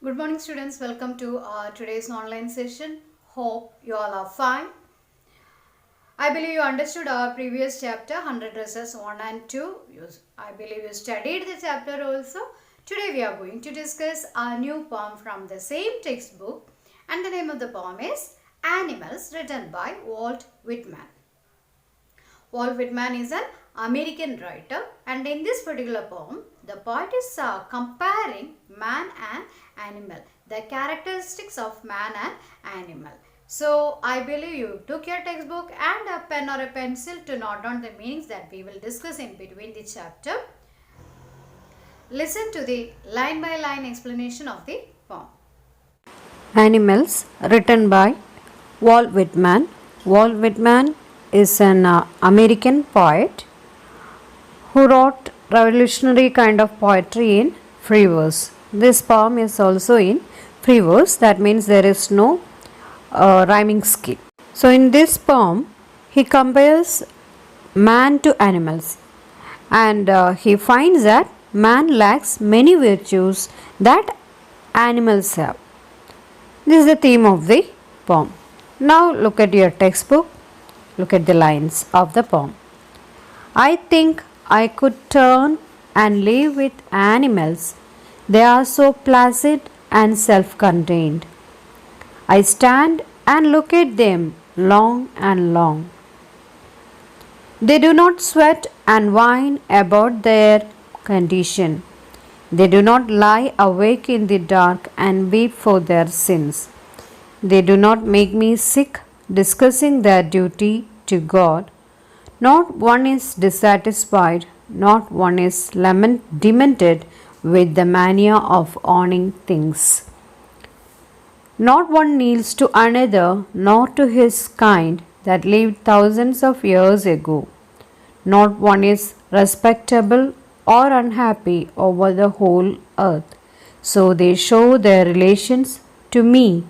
Good morning students, welcome to today's online session. Hope you all are fine. I believe you understood our previous chapter 100 dresses 1 and 2. I believe you studied the chapter also. Today we are going to discuss a new poem from the same textbook, and the name of the poem is Animals, written by Walt Whitman. Walt Whitman is an American writer, and in this particular poem the poet is comparing man and animal, the characteristics of man and animal. So I believe you took your textbook and a pen or a pencil to note down the meanings that we will discuss in between the chapter. Listen to the line by line explanation of the poem. Animals, written by Walt Whitman. Walt Whitman is an American poet who wrote revolutionary kind of poetry in free verse. This poem is also in free verse, that means there is no rhyming scheme. So in this poem he compares man to animals, and he finds that man lacks many virtues that animals have. This is the theme of the poem. Now look at your textbook, look at the lines of the poem. I think I could turn and live with animals. They are so placid and self-contained. I stand and look at them long and long. They do not sweat and whine about their condition. They do not lie awake in the dark and weep for their sins. They do not make me sick discussing their duty to God. Not one is dissatisfied, not one is demented with the mania of owning things. Not one kneels to another, nor to his kind that lived thousands of years ago. Not one is respectable or unhappy over the whole earth. So they show their relations to me,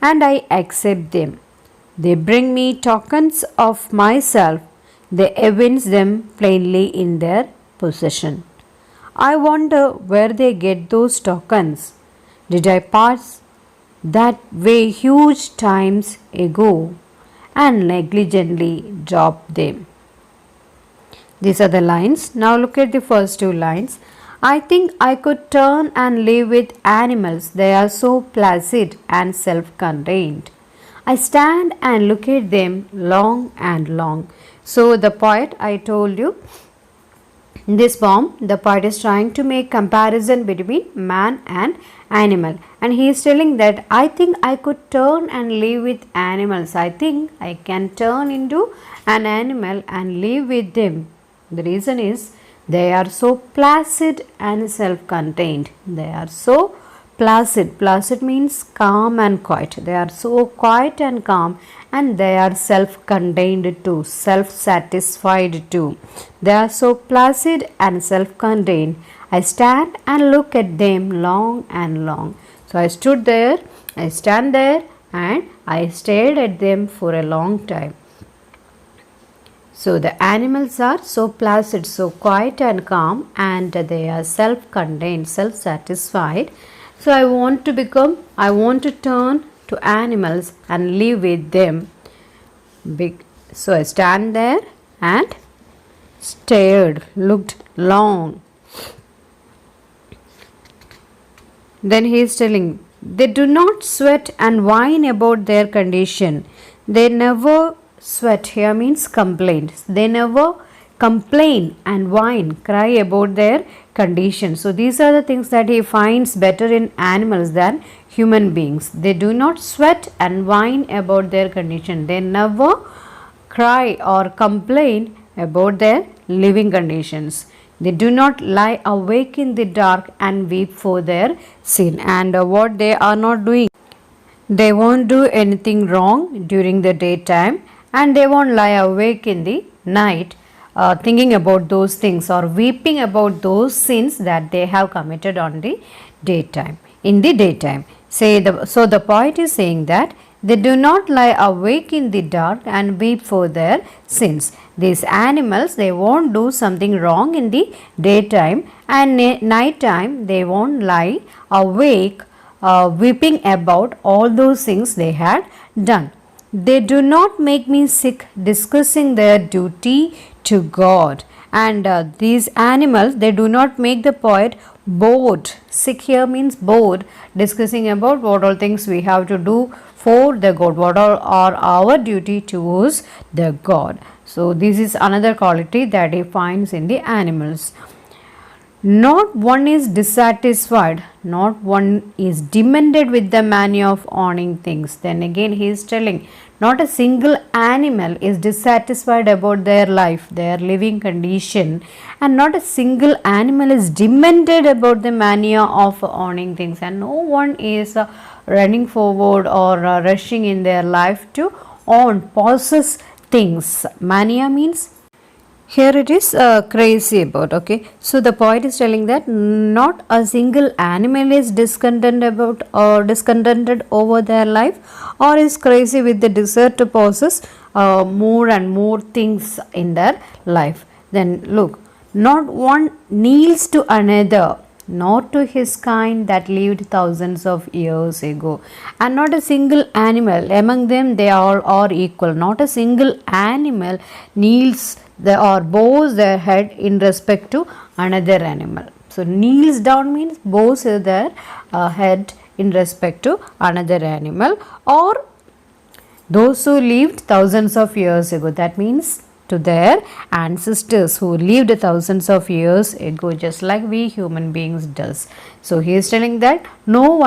and I accept them. They bring me tokens of myself. They evince them plainly in their possession. I wonder where they get those tokens. Did I pass that way huge times ago and negligently drop them? These are the lines. Now look at the first two lines. I think I could turn and live with animals. They are so placid and self-contained. I stand and look at them long and long. So the poet, I told you, in this poem, the poet is trying to make comparison between man and animal. And he is telling that I think I could turn and live with animals. I think I can turn into an animal and live with them. The reason is they are so placid and self-contained. They are so placid. Placid means calm and quiet. They are so quiet and calm, and they are self-contained too, self-satisfied too. They are so placid and self-contained. I stand and look at them long and long. So I stood there, I stand there, and I stared at them for a long time. So the animals are so placid, so quiet and calm, and they are self-contained, self-satisfied. So I want to turn to animals and live with them. So I stand there and stared, looked long. Then he is telling, they do not sweat and whine about their condition. They never sweat here means complaint. They never complain and whine, cry about their condition. So these are the things that he finds better in animals than human beings. They do not sweat and whine about their condition. They never cry or complain about their living conditions. They do not lie awake in the dark and weep for their sin. And what they are not doing, they won't do anything wrong during the daytime, and they won't lie awake in the night thinking about those things or weeping about those sins that they have committed on the daytime. In the daytime, so the poet is saying that they do not lie awake in the dark and weep for their sins. These animals, they won't do something wrong in the daytime, and night time they won't lie awake weeping about all those things they had done. They do not make me sick discussing their duty to God. And these animals, they do not make the poet bored. Sick here means bored, discussing about what all things we have to do for the God, what all are our duty towards the God. So this is another quality that he finds in the animals. Not one is dissatisfied, not one is demented with the mania of owning things. Then again he is telling, not a single animal is dissatisfied about their life, their living condition, and not a single animal is demented about the mania of owning things, and no one is running forward or rushing in their life to own, possess things. Mania means here it is crazy about. Okay, so the poet is telling that not a single animal is discontented about or discontented over their life or is crazy with the desire to possess more and more things in their life. Then look, not one kneels to another, not to his kind that lived thousands of years ago, and not a single animal among them, they all are equal. Not a single animal kneels or bows their head in respect to another animal. So kneels down means bows their head in respect to another animal, or those who lived thousands of years ago, that means to their ancestors who lived thousands of years ago, just like we human beings does. So he is telling that no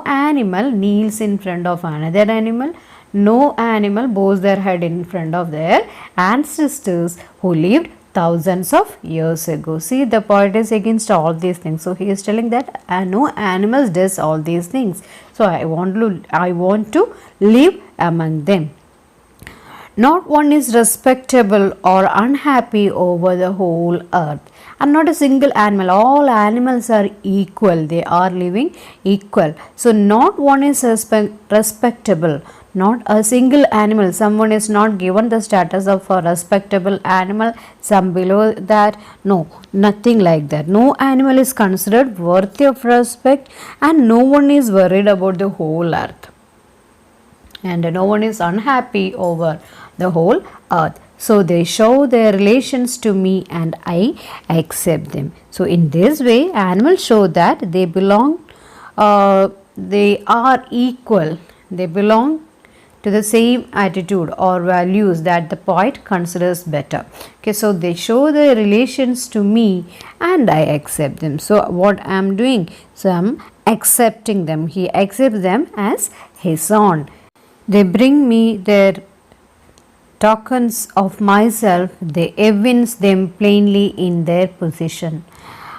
animal kneels in front of another animal, no animal bows their head in front of their ancestors who lived thousands of years ago. See, the poet is against all these things. So he is telling that no animals does all these things. So I want to live among them. Not one is respectable or unhappy over the whole earth, and not a single animal. All animals are equal, they are living equal. So not one is respectable, not a single animal. Someone is not given the status of a respectable animal, some below that. No, nothing like that. No animal is considered worthy of respect, and no one is worried about the whole earth, and no one is unhappy over the whole earth. So they show their relations to me and I accept them. So in this way, animals show that they belong, they are equal, they belong to the same attitude or values that the poet considers better. Okay, so they show their relations to me and I accept them. So what I am doing? So I am accepting them. He accepts them as his own. They bring me their tokens of myself, they evince them plainly in their position.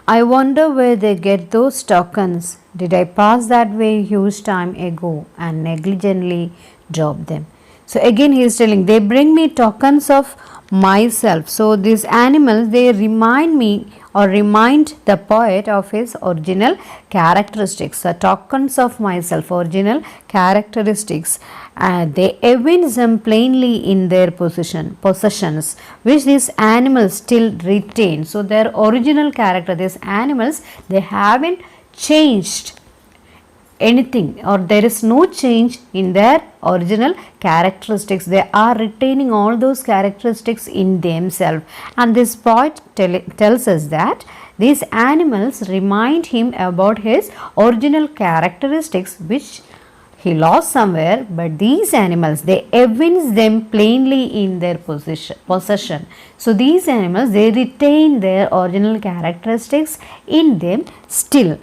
I wonder where they get those tokens. Did I pass that way huge time ago and negligently drop them? So again he is telling, they bring me tokens of myself. So these animals, they remind me or remind the poet of his original characteristics. The tokens of myself, original characteristics, they evince them plainly in their possessions, which these animals still retain. So their original character, these animals, they haven't changed anything, or there is no change in their original characteristics. They are retaining all those characteristics in themselves, and this poet tells us that these animals remind him about his original characteristics which he lost somewhere, but these animals, they evince them plainly in their possession. So these animals, they retain their original characteristics in them still.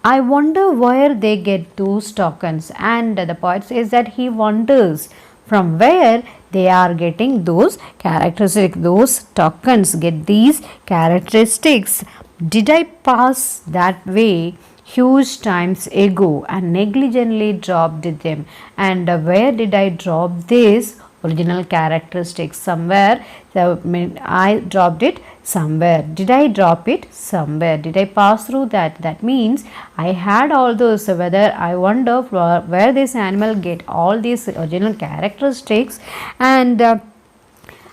I wonder where they get those tokens, and the poet says that he wonders from where they are getting those characteristics, those tokens, get these characteristics. Did I pass that way huge times ago and negligently dropped them? And where did I drop this original characteristics? Somewhere. So I dropped it somewhere. Did I drop it somewhere? Did I pass through that? That means I had all those. Whether I wonder where this animal get all these original characteristics, and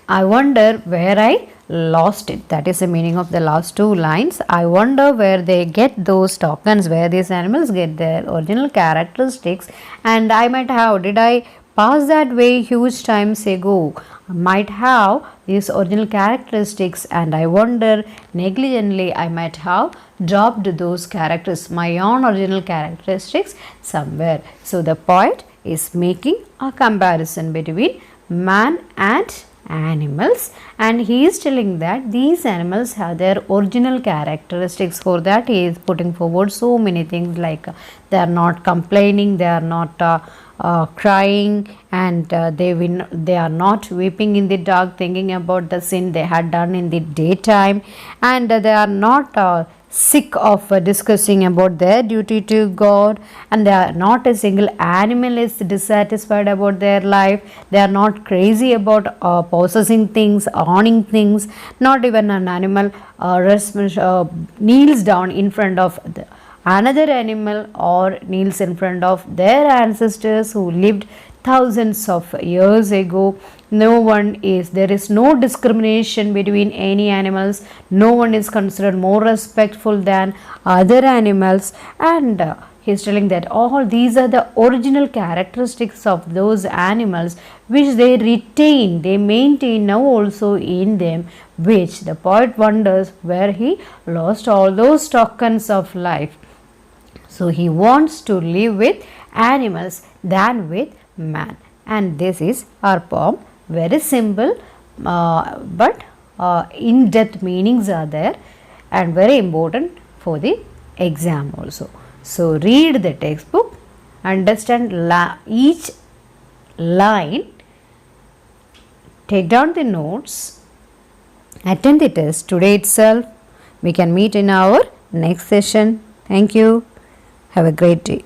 I wonder where I lost it. That is the meaning of the last two lines. I wonder where they get those tokens, where these animals get their original characteristics. And I might have, did I pass that way huge times ago? I might have these original characteristics, and I wonder negligently I might have dropped those characters, my own original characteristics somewhere. So the poet is making a comparison between man and animals, and he is telling that these animals have their original characteristics. For that he is putting forward so many things, like they are not complaining, they are not crying, and they are not weeping in the dark thinking about the sin they had done in the daytime, and they are not sick of discussing about their duty to God, and they are not a single animal is dissatisfied about their life. They are not crazy about possessing things, owning things. Not even an animal kneels down in front of another animal or kneels in front of their ancestors who lived thousands of years ago. There is no discrimination between any animals. No one is considered more respectful than other animals, and he's telling that all these are the original characteristics of those animals which they retain, they maintain now also in them, which the poet wonders where he lost all those tokens of life. So he wants to live with animals than with man. And this is our poem. Very simple, but in-depth meanings are there, and very important for the exam also. So read the textbook, understand each line, take down the notes, attend the test today itself. We can meet in our next session. Thank you. Have a great day.